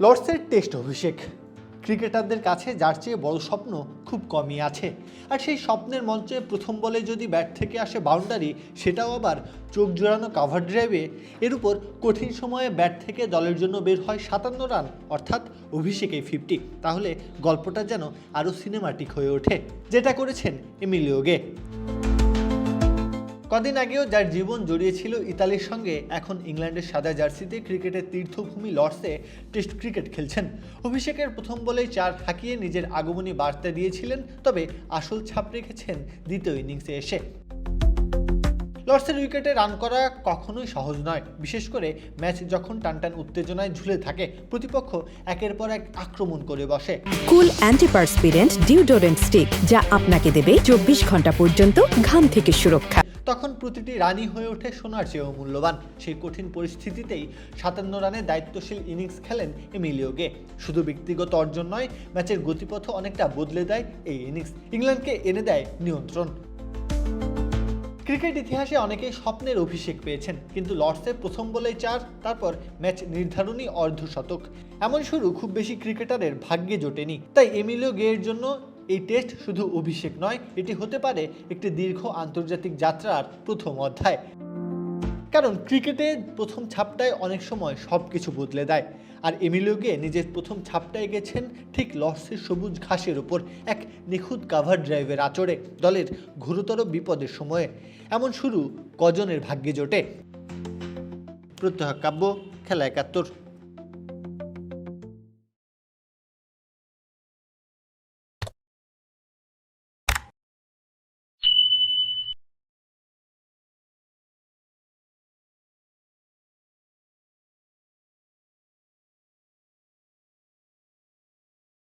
লর্ডসের test অভিষেক ক্রিকেটারদের কাছে যার চেয়ে বড় স্বপ্ন খুব কমই আছে। আর সেই স্বপ্নের মঞ্চে প্রথম বলে যদি ব্যাট থেকে আসে বাউন্ডারি, সেটাও আবার চোখ জোড়ানো কাভার ড্রাইভে, এর উপর কঠিন সময়ে ব্যাট থেকে দলের জন্য বের হয় 57 রান, অর্থাৎ অভিষেকে 50, তাহলে গল্পটা যেন আরও সিনেমাটিক হয়ে ওঠে, যেটা করেছেন এমিলিও গে। কদিন আগেও যার জীবন জড়িয়েছিল ইতালির সঙ্গে, এখন ইংল্যান্ডের সাদা জার্সিতে ক্রিকেটের তীর্থভূমি লর্ডসে টেস্ট ক্রিকেট খেলছেন। অভিষেকের প্রথম বলেই 4 হাঁকিয়ে নিজের আগমনী বার্তা দিয়েছিলেন, তবে আসল ছাপ রেখেছেন দ্বিতীয় ইনিংসে এসে। লর্ডসের উইকেটে রান করা কখনোই সহজ নয়, বিশেষ করে ম্যাচ যখন টানটান উত্তেজনায় ঝুলে থাকে, প্রতিপক্ষ একের পর এক আক্রমণ করে বসে। কুল অ্যান্টিপারস্পিরেন্ট ডিওডোরেন্ট স্টিক, যা আপনাকে দেবে 24 ঘন্টা পর্যন্ত ঘাম থেকে সুরক্ষা। তখন প্রতিটি রানই হয়ে ওঠে সোনার চেয়েও মূল্যবান। সেই কঠিন পরিস্থিতিতেই 57 রানে দায়িত্বশীল ইনিংস খেলেন এমিলিও গে। শুধু ব্যক্তিগত অর্জন নয়, ম্যাচের গতিপথও অনেকটা বদলে দেয় এই ইনিংস, ইংল্যান্ডকে এনে দেয় নিয়ন্ত্রণ। ক্রিকেট ইতিহাসে অনেকেই স্বপ্নের অভিষেক পেয়েছেন, কিন্তু লর্ডসে প্রথম বলেই 4, তারপর ম্যাচ নির্ধারণী অর্ধশতক, এমন শুরু খুব বেশি ক্রিকেটারের ভাগ্যে জোটেনি। তাই এমিলিও গেয়ের জন্য এই টেস্ট শুধু অভিষেক নয়, এটি হতে পারে একটি দীর্ঘ আন্তর্জাতিক যাত্রার প্রথম অধ্যায়। কারণ ক্রিকেটের প্রথম ছাপটায় অনেক সময় সব কিছু বদলে দেয়, আর এমিলিও গে নিজের প্রথম ছাপটায় গেছেন ঠিক লর্ডসের সবুজ ঘাসের ওপর এক নিখুঁত কাভার ড্রাইভের আঁচড়ে, দলের ঘোরতর বিপদের সময়ে। এমন শুরু কজনের ভাগ্যে জোটে? প্রত্যহ কাব্য, খেলা 71।